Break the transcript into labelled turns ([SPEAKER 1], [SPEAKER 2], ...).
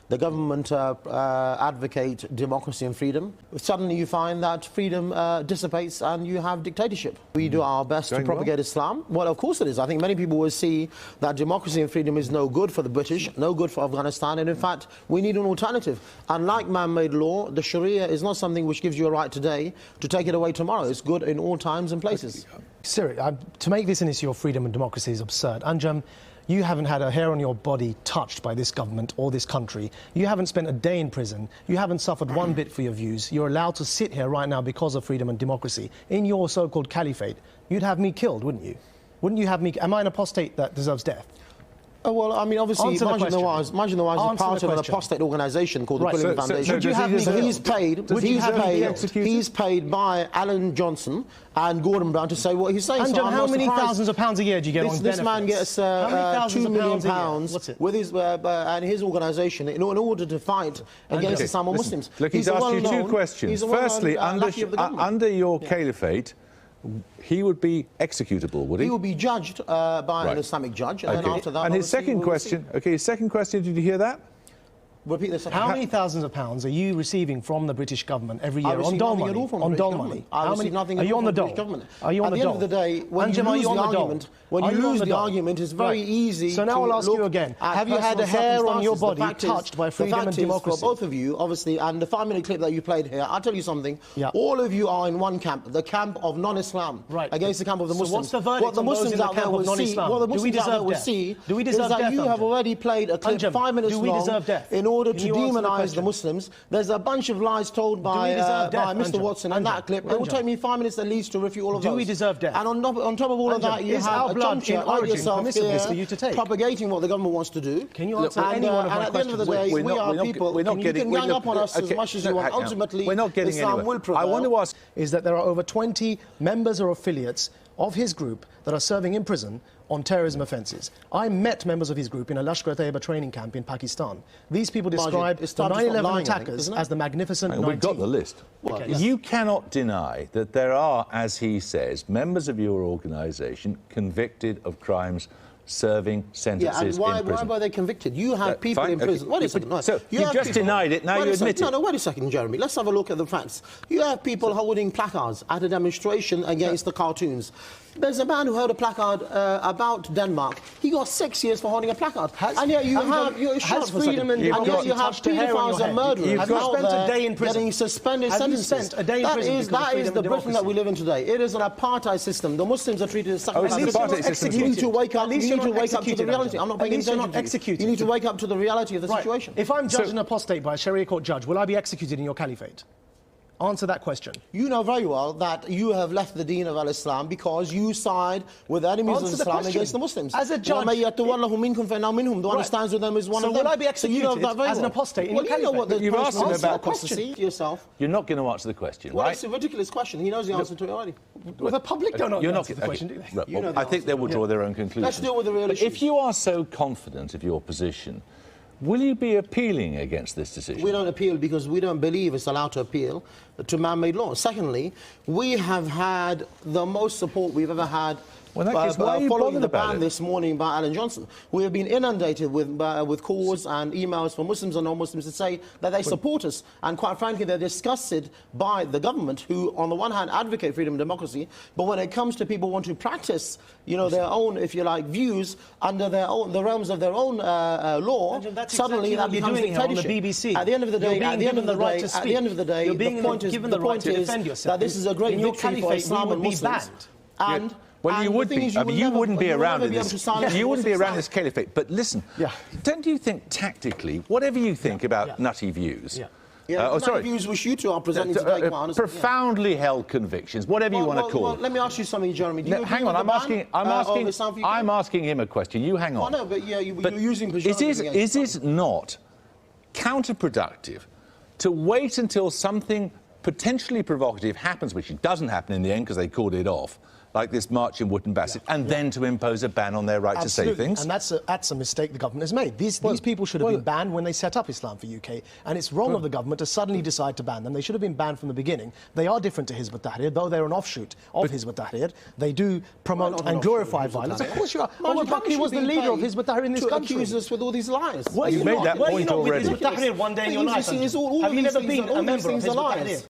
[SPEAKER 1] the government advocate democracy and freedom, suddenly you find that freedom dissipates and you have dictatorship. We do our best to propagate Islam. Well, of course it is. I think many people will see that democracy and freedom is no good for the British, no good for Afghanistan, and in fact, we need an alternative. Unlike man-made law, the Sharia is not something which gives you a right today to take it away tomorrow. It's good in all times and places.
[SPEAKER 2] Siri, to make this an issue of freedom and democracy is absurd. Anjem, you haven't had a hair on your body touched by this government or this country. You haven't spent a day in prison. You haven't suffered one bit for your views. You're allowed to sit here right now because of freedom and democracy. In your so-called caliphate, you'd have me killed, wouldn't you? Wouldn't you have me... Am I an apostate that deserves death?
[SPEAKER 1] Well, I mean, obviously, Majid Nawaz is part of an apostate organisation called the Quilling Foundation. He's paid by Alan Johnson and Gordon Brown to say what he's saying.
[SPEAKER 2] So how many thousands of pounds a year do you get on benefits?
[SPEAKER 1] This man gets £2 million with his and his organisation in order to fight against Islam or Muslims.
[SPEAKER 3] Look, he's asked you two questions. Firstly, under your caliphate, he would be executable, would he?
[SPEAKER 1] He would be judged by an Islamic judge, and then after that...
[SPEAKER 3] And his second question, his second question, did you hear that?
[SPEAKER 1] Repeat the second.
[SPEAKER 2] How many thousands of pounds are you receiving from the British government every year on dole money? On dole money.
[SPEAKER 1] I receive nothing at all from the British government.
[SPEAKER 2] Are you on the dole?
[SPEAKER 1] At the end of the day, when you lose the argument, it's very easy to...
[SPEAKER 2] So now I'll ask you again. Have you had a hair on your body touched by freedom and democracy?
[SPEAKER 1] For both of you, obviously, and the 5-minute clip that you played here, I'll tell you something. All of you are in one camp, the camp of non-Islam, against the camp of the Muslims.
[SPEAKER 2] So what's the verdict?
[SPEAKER 1] What the Muslims out there will see, what the Muslims out there will see, is that you have already played a clip 5 minutes long in order to demonise the Muslims. There's a bunch of lies told by Mr. Watson in that clip. It will take me 5 minutes at least to refute all of those.
[SPEAKER 2] Do we deserve death?
[SPEAKER 1] And on top of all of that, you have a chumcher like yourself here propagating what the government wants to do.
[SPEAKER 2] Can you answer any one of my questions?
[SPEAKER 1] And at the end of the day, we are people. You can gang up on us as much as you want. Ultimately, Islam will prevail.
[SPEAKER 2] I want to ask is that there are over 20 members or affiliates of his group that are serving in prison on terrorism offences. I met members of his group in a Lashkar-e-Taiba training camp in Pakistan. These people describe the 9/11 attackers as the Magnificent 19.
[SPEAKER 3] We've got the list.
[SPEAKER 2] Okay.
[SPEAKER 3] You cannot deny that there are, as he says, members of your organisation convicted of crimes serving sentences in prison.
[SPEAKER 1] Why were they convicted? You have people in prison. Wait a second. No.
[SPEAKER 3] So you just denied it, now you admit it.
[SPEAKER 1] No, wait a second, Jeremy. Let's have a look at the facts. You have people holding placards at a demonstration against the cartoons. There's a man who held a placard about Denmark. He got 6 years for holding a placard. And yet you have paedophiles and murderers out there getting suspended sentences. That is the Britain that we live in today. It is an apartheid system. The Muslims are treated as sacrifices. You need to wake up. You need to wake up to the reality. I'm not paying attention to you. You need to wake up to the reality of the situation.
[SPEAKER 2] If I'm judged an apostate by a Sharia court judge, will I be executed in your caliphate? Answer that question.
[SPEAKER 1] You know very well that you have left the deen of al-Islam because you side with enemies of Islam against the Muslims.
[SPEAKER 2] As a judge...
[SPEAKER 1] The one who stands with them is one of them.
[SPEAKER 2] So will I be executed as an apostate in your caliphate?
[SPEAKER 1] You know what the
[SPEAKER 3] You've asked him about
[SPEAKER 1] question yourself.
[SPEAKER 3] You're not going to answer the question,
[SPEAKER 1] well,
[SPEAKER 3] right?
[SPEAKER 1] It's a ridiculous question. He knows the answer to it already.
[SPEAKER 2] Well, the public don't know the answer to the question, do they?
[SPEAKER 3] I think they will draw their own conclusions.
[SPEAKER 1] Let's deal with the real issue.
[SPEAKER 3] If you are so confident of your position, will you be appealing against this decision?
[SPEAKER 1] We don't appeal because we don't believe it's allowed to appeal to man-made law. Secondly, we have had the most support we've ever had following the ban this morning by Alan Johnson. We have been inundated with calls and emails from Muslims and non-Muslims to say that they support us, and quite frankly they're disgusted by the government, who on the one hand advocate freedom and democracy, but when it comes to people who want to practice, you know, their own, if you like, views under the realms of their own law, suddenly that becomes dictatorship. At the end of the day, the point is that this is a great victory for Islam and Muslims.
[SPEAKER 3] Well, you would be. I mean, you wouldn't be around in this. You wouldn't be around this caliphate. But listen, don't you think tactically, whatever you think about nutty views,
[SPEAKER 1] views which you two are presenting today,
[SPEAKER 3] profoundly held convictions, whatever you want to call it.
[SPEAKER 1] Let me ask you something, Jeremy.
[SPEAKER 3] Hang on, I'm asking him a question. You hang on.
[SPEAKER 1] No, but you're using
[SPEAKER 3] is it not counterproductive to wait until something potentially provocative happens, which it doesn't happen in the end because they called it off, like this march in Wootton Bassett, and then to impose a ban on their right to say things?
[SPEAKER 2] And that's a mistake the government has made. These people should have been banned when they set up Islam for UK, and it's wrong of the government to suddenly decide to ban them. They should have been banned from the beginning. They are different to Hizb ut-Tahrir, though they're an offshoot of Hizb ut-Tahrir. They do promote and glorify violence. Of course you are. Omar Bakri was the leader of Hizb ut-Tahrir in this country.
[SPEAKER 1] Accuse us with all these lies.
[SPEAKER 3] You made that point already.
[SPEAKER 2] Hizb ut-Tahrir one day in your life. Have you never been a member of Hizb ut-Tahrir?